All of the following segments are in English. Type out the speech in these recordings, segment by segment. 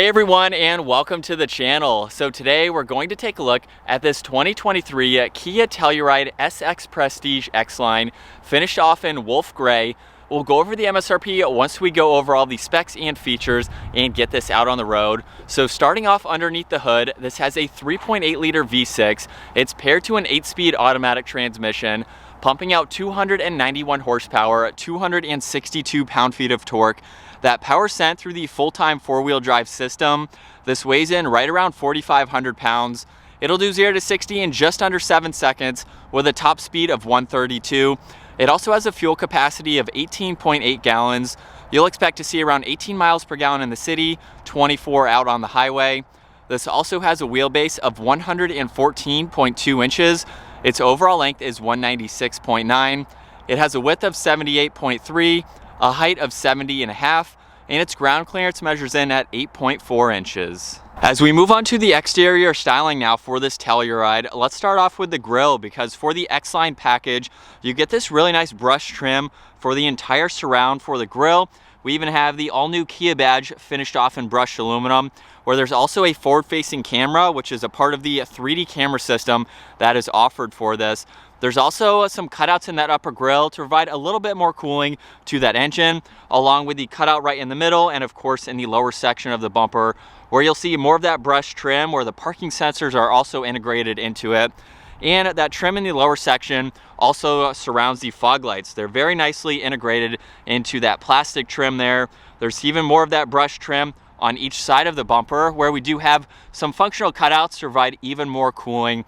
Hey everyone, and welcome to the channel. So today we're going to take a look at this 2023 Kia Telluride SX Prestige X-Line, finished off in wolf gray. We'll go over the MSRP once we go over all the specs and features and get this out on the road. So starting off underneath the hood, this has a 3.8 liter V6. It's paired to an 8-speed automatic transmission, pumping out 291 horsepower, 262 pound-feet of torque. That power sent through the full-time 4-wheel drive system. This weighs in right around 4,500 pounds. It'll do 0 to 60 in just under 7 seconds with a top speed of 132. It also has a fuel capacity of 18.8 gallons. You'll expect to see around 18 miles per gallon in the city, 24 out on the highway. This also has a wheelbase of 114.2 inches. Its overall length is 196.9. It has a width of 78.3, a height of 70.5, and its ground clearance measures in at 8.4 inches. As we move on to the exterior styling now for this Telluride, let's start off with the grille, because for the X-Line package, you get this really nice brush trim for the entire surround for the grille. We even have the all-new Kia badge finished off in brushed aluminum, where there's also a forward-facing camera, which is a part of the 3D camera system that is offered for this. There's also some cutouts in that upper grille to provide a little bit more cooling to that engine, along with the cutout right in the middle and of course in the lower section of the bumper, where you'll see more of that brush trim where the parking sensors are also integrated into it. And that trim in the lower section also surrounds the fog lights. They're very nicely integrated into that plastic trim there. There's even more of that brush trim on each side of the bumper, where we do have some functional cutouts to provide even more cooling.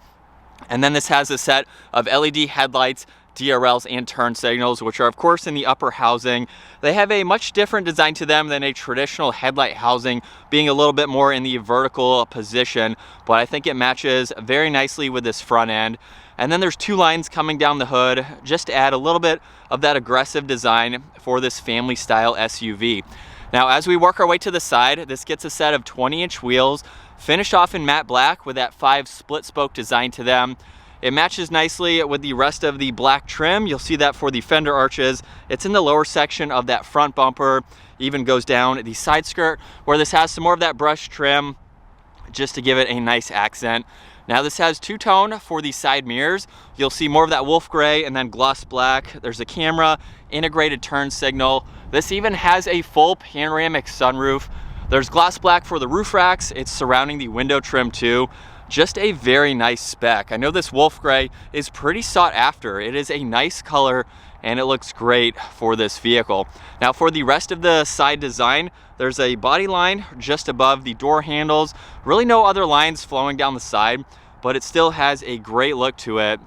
And then this has a set of LED headlights, DRLs, and turn signals, which are of course in the upper housing. They have a much different design to them than a traditional headlight housing, being a little bit more in the vertical position, but I think it matches very nicely with this front end. And then there's two lines coming down the hood, just to add a little bit of that aggressive design for this family style SUV. Now, as we work our way to the side, this gets a set of 20-inch wheels, finished off in matte black with that 5 split spoke design to them. It matches nicely with the rest of the black trim. You'll see that for the fender arches. It's in the lower section of that front bumper, even goes down the side skirt, where this has some more of that brush trim just to give it a nice accent. Now this has two-tone for the side mirrors. You'll see more of that wolf gray and then gloss black. There's a camera, integrated turn signal. This even has a full panoramic sunroof. There's gloss black for the roof racks. It's surrounding the window trim too. Just a very nice spec. I know this wolf gray is pretty sought after. It is a nice color and it looks great for this vehicle. Now for the rest of the side design, there's a body line just above the door handles. Really no other lines flowing down the side, but it still has a great look to it.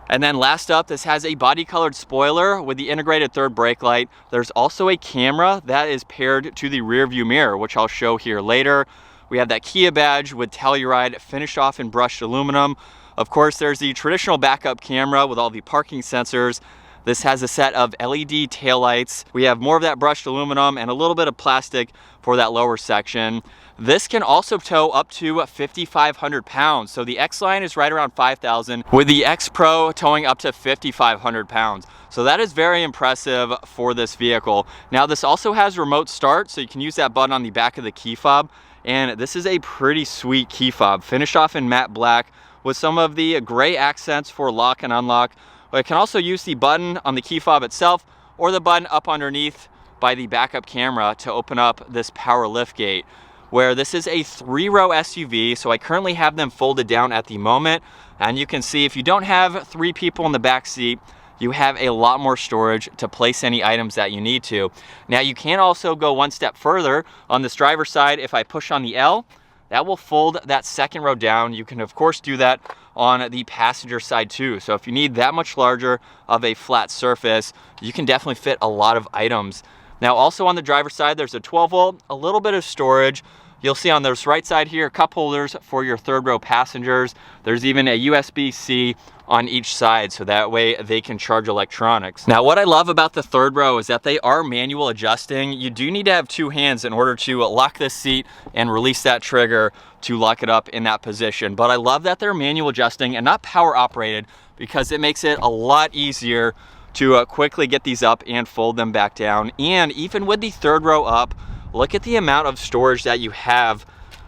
And then last up, this has a body colored spoiler with the integrated third brake light. There's also a camera that is paired to the rear view mirror, which I'll show here later. We have that Kia badge with Telluride finished off in brushed aluminum. Of course, there's the traditional backup camera with all the parking sensors. This has a set of LED taillights. We have more of that brushed aluminum and a little bit of plastic for that lower section. This can also tow up to 5,500 pounds. So the X-Line is right around 5,000, with the X Pro towing up to 5,500 pounds. So that is very impressive for this vehicle. Now this also has remote start, so you can use that button on the back of the key fob. And this is a pretty sweet key fob, finished off in matte black with some of the gray accents for lock and unlock. But it can also use the button on the key fob itself or the button up underneath by the backup camera to open up this power lift gate, where this is a 3-row SUV. So I currently have them folded down at the moment. And you can see if you don't have 3 people in the back seat, you have a lot more storage to place any items that you need to. Now you can also go one step further on this driver's side. If I push on the L, that will fold that second row down. You can of course do that on the passenger side too. So if you need that much larger of a flat surface, you can definitely fit a lot of items. Now also on the driver's side, there's a 12-volt, a little bit of storage. You'll see on this right side here, cup holders for your third row passengers. There's even a USB-C on each side, so that way they can charge electronics. Now what I love about the third row is that they are manual adjusting. You do need to have 2 hands in order to lock this seat and release that trigger to lock it up in that position. But I love that they're manual adjusting and not power operated, because it makes it a lot easier to quickly get these up and fold them back down. And even with the third row up, look at the amount of storage that you have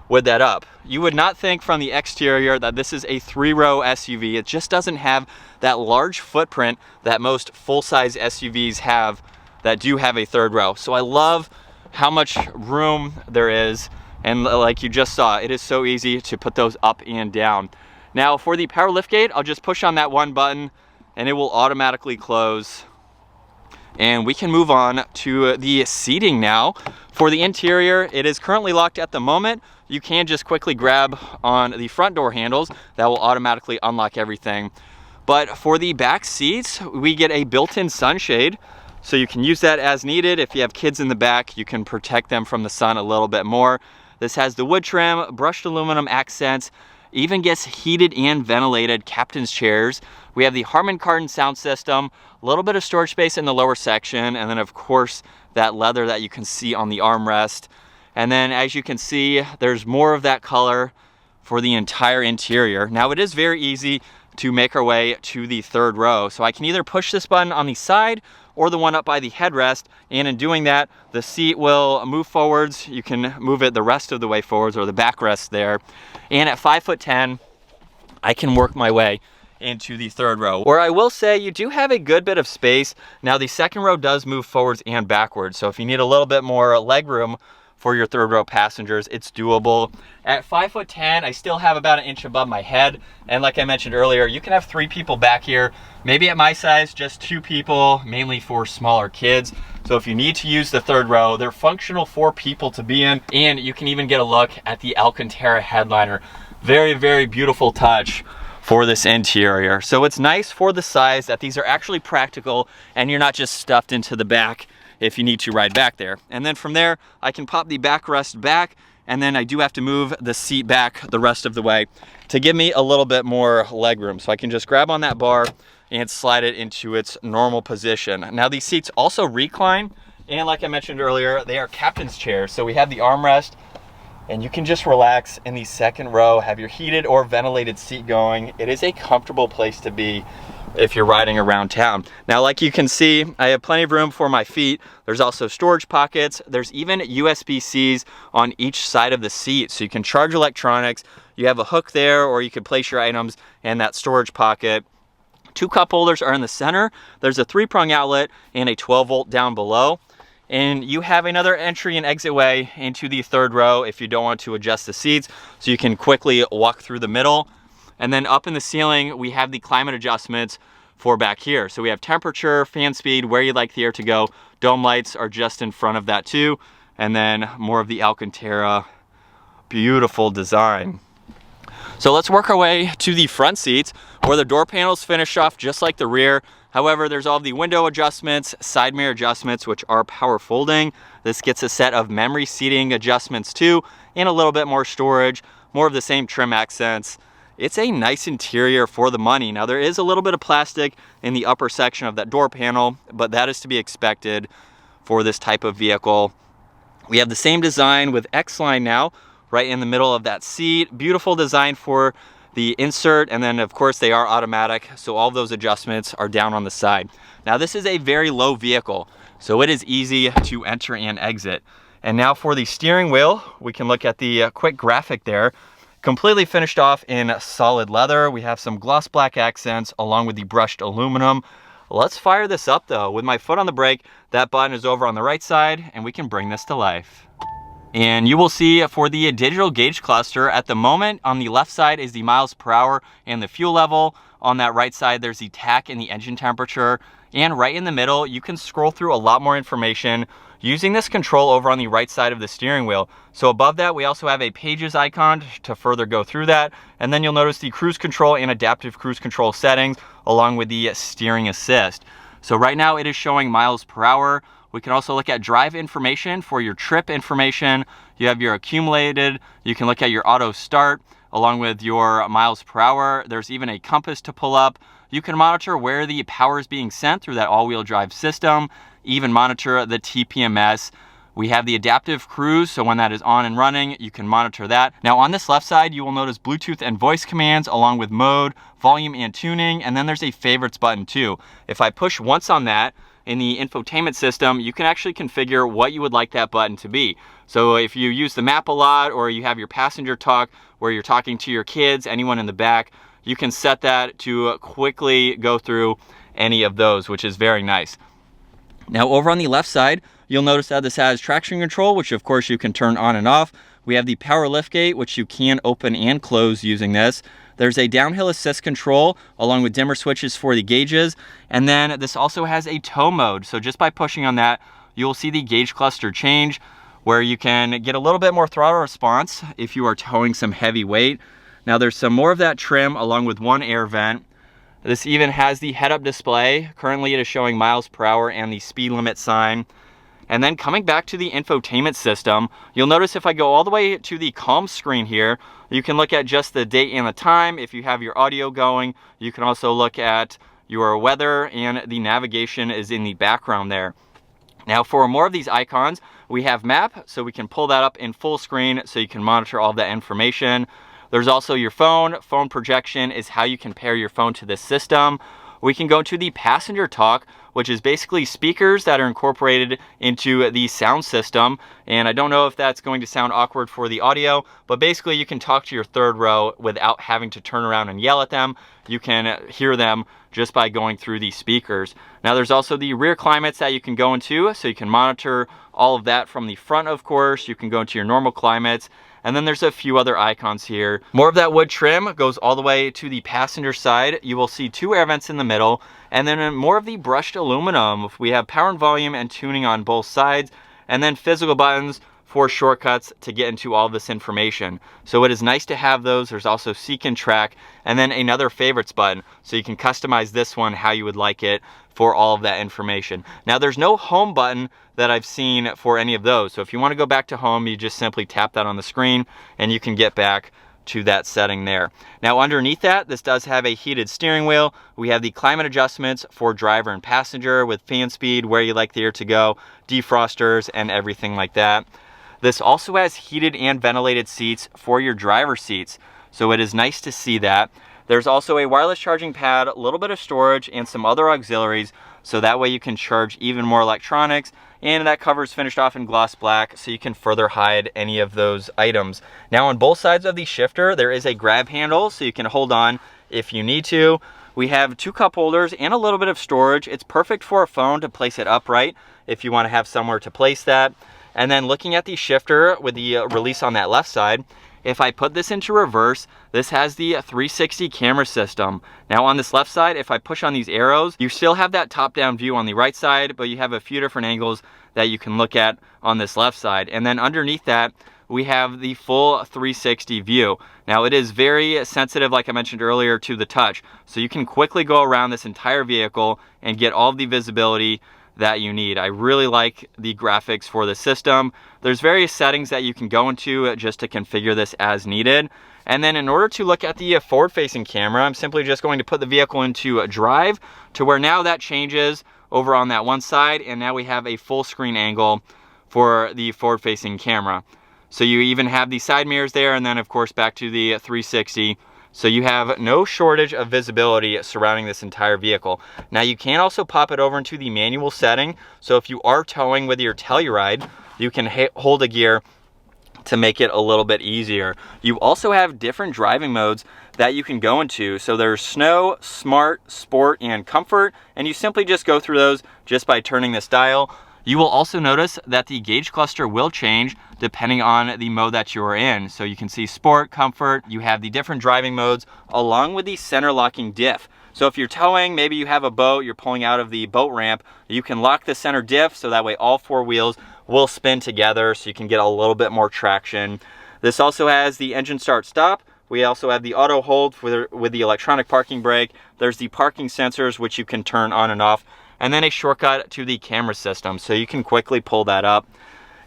with that up. You would not think from the exterior that this is a 3-row SUV. It just doesn't have that large footprint that most full-size SUVs have that do have a 3rd row. So I love how much room there is, and like you just saw, it is so easy to put those up and down. Now for the power liftgate, I'll just push on that one button and it will automatically close. And we can move on to the seating now. For the interior, it is currently locked at the moment. You can just quickly grab on the front door handles. That will automatically unlock everything. But for the back seats, we get a built-in sunshade. So you can use that as needed. If you have kids in the back, you can protect them from the sun a little bit more. This has the wood trim, brushed aluminum accents, even gets heated and ventilated captain's chairs. We have the Harman Kardon sound system, a little bit of storage space in the lower section, and then of course that leather that you can see on the armrest. And then as you can see, there's more of that color for the entire interior. Now it is very easy to make our way to the 3rd row. So I can either push this button on the side or the one up by the headrest, and in doing that, the seat will move forwards. You can move it the rest of the way forwards, or the backrest there. And at 5'10", I can work my way into the 3rd row, where I will say you do have a good bit of space. Now the 2nd row does move forwards and backwards, so if you need a little bit more leg room for your 3rd row passengers, it's doable. At 5'10", I still have about an inch above my head, and like I mentioned earlier, you can have 3 people back here. Maybe at my size, just 2 people, mainly for smaller kids. So if you need to use the 3rd row, they're functional for people to be in, and you can even get a look at the Alcantara headliner. Very, very beautiful touch for this interior. So it's nice for the size that these are actually practical and you're not just stuffed into the back if you need to ride back there. And then from there, I can pop the backrest back, and then I do have to move the seat back the rest of the way to give me a little bit more leg room. So I can just grab on that bar and slide it into its normal position. Now these seats also recline, and like I mentioned earlier, they are captain's chairs. So we have the armrest, and you can just relax in the 2nd row, have your heated or ventilated seat going. It is a comfortable place to be if you're riding around town. Now, like you can see, I have plenty of room for my feet. There's also storage pockets. There's even USB-Cs on each side of the seat, so you can charge electronics. You have a hook there, or you could place your items in that storage pocket. 2 cup holders are in the center. There's a 3-prong outlet and a 12-volt down below. And you have another entry and exit way into the 3rd row if you don't want to adjust the seats, so you can quickly walk through the middle. And then up in the ceiling, we have the climate adjustments for back here. So we have temperature, fan speed, where you'd like the air to go. Dome lights are just in front of that too. And then more of the Alcantara, beautiful design. So let's work our way to the front seats, where the door panels finish off just like the rear. However, there's all the window adjustments, side mirror adjustments, which are power folding. This gets a set of memory seating adjustments too, and a little bit more storage, more of the same trim accents. It's a nice interior for the money. Now there is a little bit of plastic in the upper section of that door panel, but that is to be expected for this type of vehicle. We have the same design with X-Line now, right in the middle of that seat. Beautiful design for the insert, and then of course they are automatic, so all those adjustments are down on the side. Now this is a very low vehicle, so it is easy to enter and exit. And now for the steering wheel, we can look at the quick graphic there. Completely finished off in solid leather. We have some gloss black accents along with the brushed aluminum. Let's fire this up though. With my foot on the brake, that button is over on the right side, and we can bring this to life. And you will see for the digital gauge cluster, at the moment on the left side is the miles per hour and the fuel level. On that right side, there's the tach and the engine temperature. And right in the middle, you can scroll through a lot more information using this control over on the right side of the steering wheel. So above that, we also have a pages icon to further go through that. And then you'll notice the cruise control and adaptive cruise control settings along with the steering assist. So right now it is showing miles per hour. We can also look at drive information for your trip information. You have your accumulated. You can look at your auto start along with your miles per hour. There's even a compass to pull up. You can monitor where the power is being sent through that all-wheel drive system, even monitor the TPMS. We have the adaptive cruise, so when that is on and running, you can monitor that. Now on this left side, you will notice Bluetooth and voice commands along with mode, volume and tuning, and then there's a favorites button too. If I push once on that, in the infotainment system, you can actually configure what you would like that button to be. So if you use the map a lot, or you have your passenger talk where you're talking to your kids, anyone in the back, you can set that to quickly go through any of those, which is very nice. Now over on the left side, you'll notice that this has traction control, which of course you can turn on and off. We have the power liftgate, which you can open and close using this. There's a downhill assist control along with dimmer switches for the gauges. And then this also has a tow mode. So just by pushing on that, you'll see the gauge cluster change, where you can get a little bit more throttle response if you are towing some heavy weight. Now there's some more of that trim along with one air vent. This even has the head-up display. Currently it is showing miles per hour and the speed limit sign. And then coming back to the infotainment system, you'll notice if I go all the way to the calm screen here, you can look at just the date and the time. If you have your audio going, you can also look at your weather, and the navigation is in the background there. Now for more of these icons, we have map, so we can pull that up in full screen so you can monitor all of that information. There's also your phone. Phone projection is how you can pair your phone to this system. We can go to the passenger talk, which is basically speakers that are incorporated into the sound system. And I don't know if that's going to sound awkward for the audio, but basically you can talk to your third row without having to turn around and yell at them. You can hear them just by going through these speakers. Now there's also the rear climates that you can go into, so you can monitor all of that from the front, of course. You can go into your normal climates. And then there's a few other icons here. More of that wood trim goes all the way to the passenger side. You will see two air vents in the middle, and then more of the brushed aluminum. We have power and volume and tuning on both sides, and then physical buttons for shortcuts to get into all this information. So it is nice to have those. There's also seek and track, and then another favorites button, so you can customize this one how you would like it for all of that information. Now there's no home button that I've seen for any of those. So if you want to go back to home, you just simply tap that on the screen and you can get back to that setting there. Now underneath that, this does have a heated steering wheel. We have the climate adjustments for driver and passenger with fan speed, where you like the air to go, defrosters, and everything like that. This also has heated and ventilated seats for your driver seats. So it is nice to see that. There's also a wireless charging pad, a little bit of storage, and some other auxiliaries, so that way you can charge even more electronics. And that cover is finished off in gloss black, so you can further hide any of those items. Now on both sides of the shifter, there is a grab handle, so you can hold on if you need to. We have two cup holders and a little bit of storage. It's perfect for a phone to place it upright if you want to have somewhere to place that. And then looking at the shifter with the release on that left side, if I put this into reverse, this has the 360 camera system. Now on this left side, if I push on these arrows, you still have that top-down view on the right side, but you have a few different angles that you can look at on this left side. And then underneath that, we have the full 360 view. Now it is very sensitive, like I mentioned earlier, to the touch. So you can quickly go around this entire vehicle and get all of the visibility that you need. I really like the graphics for the system. There's various settings that you can go into just to configure this as needed. And then in order to look at the forward-facing camera, I'm simply just going to put the vehicle into drive, to where now that changes over on that one side, and now we have a full screen angle for the forward-facing camera. So you even have the side mirrors there, and then of course back to the 360. So you have no shortage of visibility surrounding this entire vehicle. Now you can also pop it over into the manual setting. So if you are towing with your Telluride, you can hold a gear to make it a little bit easier. You also have different driving modes that you can go into. So there's snow, smart, sport, and comfort. And you simply just go through those just by turning this dial. You will also notice that the gauge cluster will change depending on the mode that you're in. So you can see sport, comfort, you have the different driving modes along with the center locking diff. So if you're towing, maybe you have a boat, you're pulling out of the boat ramp, you can lock the center diff so that way all four wheels will spin together so you can get a little bit more traction. This also has the engine start stop. We also have the auto hold with the electronic parking brake. There's the parking sensors, which you can turn on and off. And then a shortcut to the camera system, so you can quickly pull that up.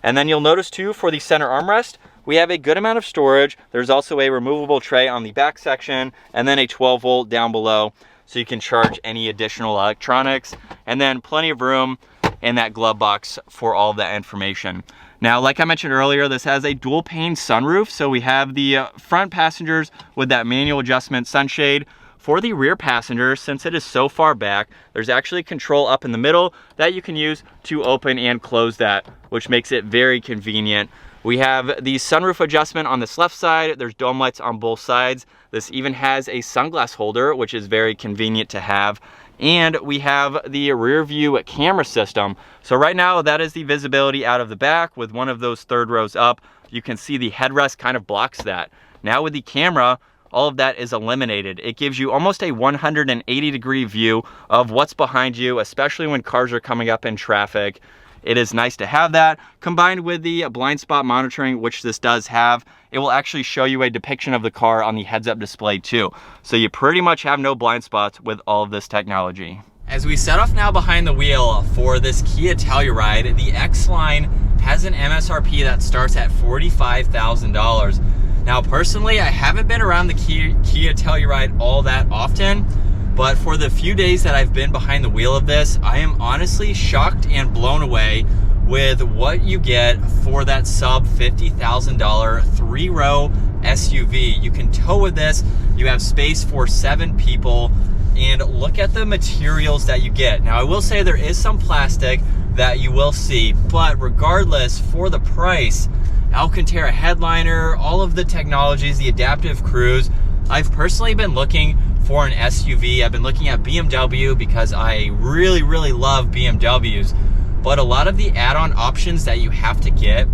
And then you'll notice too, for the center armrest, we have a good amount of storage. There's also a removable tray on the back section, and then a 12 volt down below, so you can charge any additional electronics. And then plenty of room in that glove box for all of that information. Now, like I mentioned earlier, this has a dual pane sunroof. So we have the front passengers with that manual adjustment sunshade. For the rear passenger, since it is so far back, there's actually control up in the middle that you can use to open and close that, which makes it very convenient. We have the sunroof adjustment on this left side. There's dome lights on both sides. This even has a sunglass holder, which is very convenient to have. And we have the rear view camera system. So right now that is the visibility out of the back with one of those third rows up. You can see the headrest kind of blocks that. Now with the camera, all of that is eliminated. It gives you almost a 180-degree view of what's behind you, especially when cars are coming up in traffic. It is nice to have that. Combined with the blind spot monitoring, which this does have, it will actually show you a depiction of the car on the heads-up display too. So you pretty much have no blind spots with all of this technology. As we set off now behind the wheel for this Kia Telluride, the X-Line has an MSRP that starts at $45,000. Now personally, I haven't been around the Kia Telluride all that often, but for the few days that I've been behind the wheel of this, I am honestly shocked and blown away with what you get for that sub $50,000 three-row SUV. You can tow with this, you have space for 7 people, and look at the materials that you get. Now I will say there is some plastic that you will see, but regardless, for the price, Alcantara headliner, all of the technologies, the adaptive cruise. I've personally been looking for an SUV. I've been looking at BMW because I really love BMWs, but a lot of the add-on options that you have to get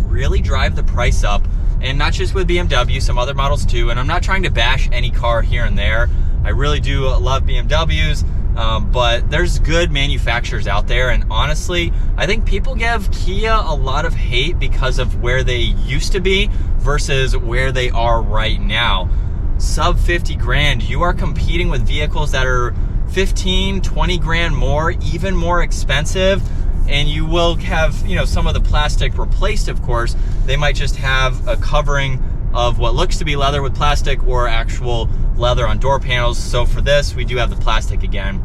really drive the price up, and not just with BMW, some other models too. And I'm not trying to bash any car here and there. I really do love BMWs, but there's good manufacturers out there, and honestly, I think people give Kia a lot of hate because of where they used to be versus where they are right now. Sub 50 grand, you are competing with vehicles that are 15, 20 grand more, even more expensive, and you will have, you know, some of the plastic replaced, of course. They might just have a covering of what looks to be leather with plastic or actual leather on door panels. So for this, we do have the plastic again.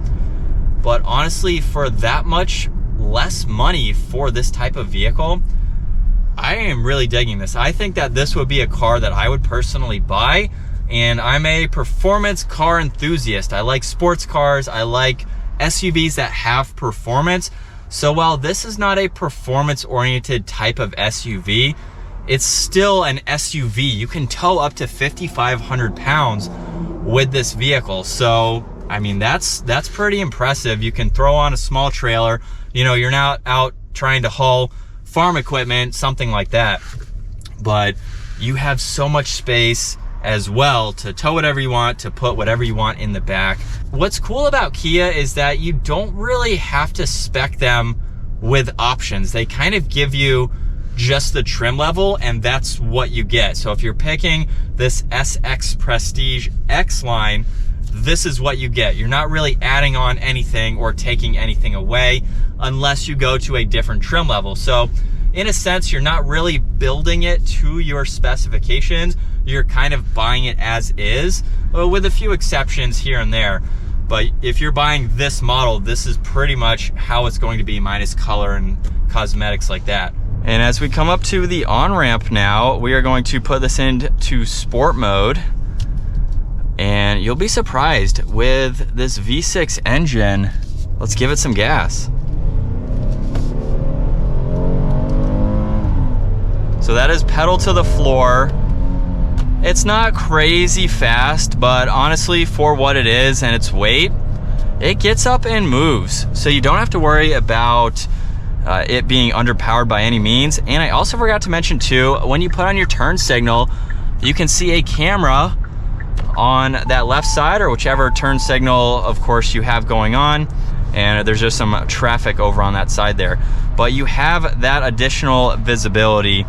But honestly, for that much less money for this type of vehicle, I am really digging this. I think that this would be a car that I would personally buy. And I'm a performance car enthusiast. I like sports cars. I like SUVs that have performance. So while this is not a performance-oriented type of SUV, it's still an SUV. You can tow up to 5,500 pounds with this vehicle. So, I mean, that's pretty impressive. You can throw on a small trailer. You know, you're not out trying to haul farm equipment, something like that. But you have so much space as well to tow whatever you want, to put whatever you want in the back. What's cool about Kia is that you don't really have to spec them with options. They kind of give you just the trim level, and that's what you get. So if you're picking this SX Prestige X-Line, this is what you get. You're not really adding on anything or taking anything away unless you go to a different trim level. So in a sense, you're not really building it to your specifications. You're kind of buying it as is, with a few exceptions here and there. But if you're buying this model, this is pretty much how it's going to be, minus color and cosmetics like that. And as we come up to the on-ramp now, we are going to put this into sport mode. And you'll be surprised with this V6 engine. Let's give it some gas. So that is pedal to the floor. It's not crazy fast, but honestly, for what it is and its weight, it gets up and moves. So you don't have to worry about it being underpowered by any means. And I also forgot to mention too, when you put on your turn signal, you can see a camera on that left side, or whichever turn signal, of course, you have going on. And there's just some traffic over on that side there. But you have that additional visibility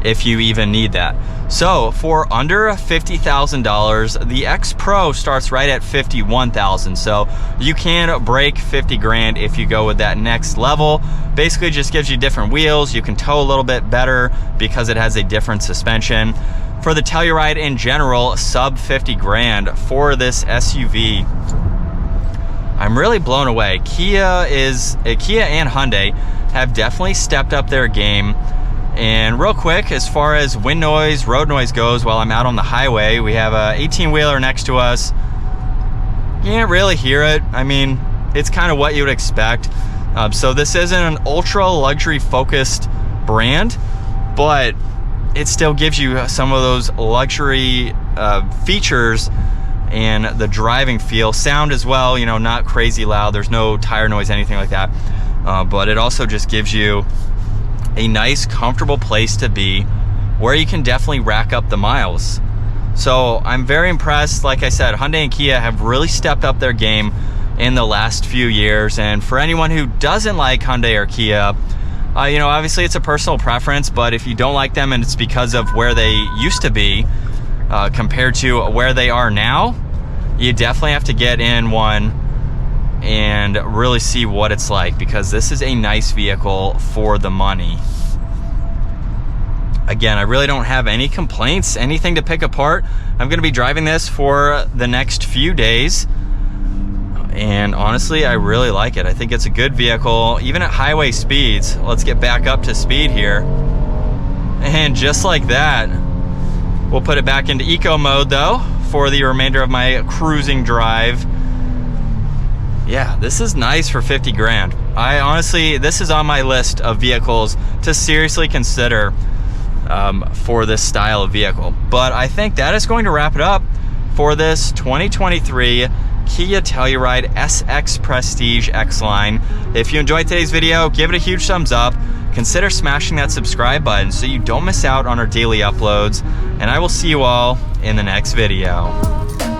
if you even need that. So for under $50,000, the X Pro starts right at $51,000. So you can break 50 grand if you go with that next level. Basically just gives you different wheels. You can tow a little bit better because it has a different suspension. For the Telluride in general, sub 50 grand for this SUV. I'm really blown away. Kia and Hyundai have definitely stepped up their game And real quick, as far as wind noise, road noise goes, while I'm out on the highway, we have a 18-wheeler next to us. You can't really hear it. I mean, it's kind of what you would expect. So this isn't an ultra luxury focused brand, but it still gives you some of those luxury features and the driving feel. Sound as well, you know, not crazy loud. There's no tire noise, anything like that. But it also just gives you a nice, comfortable place to be where you can definitely rack up the miles. So I'm very impressed. Like I said, Hyundai and Kia have really stepped up their game in the last few years. And for anyone who doesn't like Hyundai or Kia, you know, obviously it's a personal preference, but if you don't like them and it's because of where they used to be compared to where they are now, you definitely have to get in one and really see what it's like, because this is a nice vehicle for the money. Again, I really don't have any complaints, anything to pick apart. I'm going to be driving this for the next few days, and honestly, I really like it. I think it's a good vehicle, even at highway speeds. Let's get back up to speed here. And just like that, we'll put it back into eco mode though for the remainder of my cruising drive. Yeah, this is nice for 50 grand. I honestly, this is on my list of vehicles to seriously consider for this style of vehicle. But I think that is going to wrap it up for this 2023 Kia Telluride SX Prestige X-Line. If you enjoyed today's video, give it a huge thumbs up. Consider smashing that subscribe button so you don't miss out on our daily uploads. And I will see you all in the next video.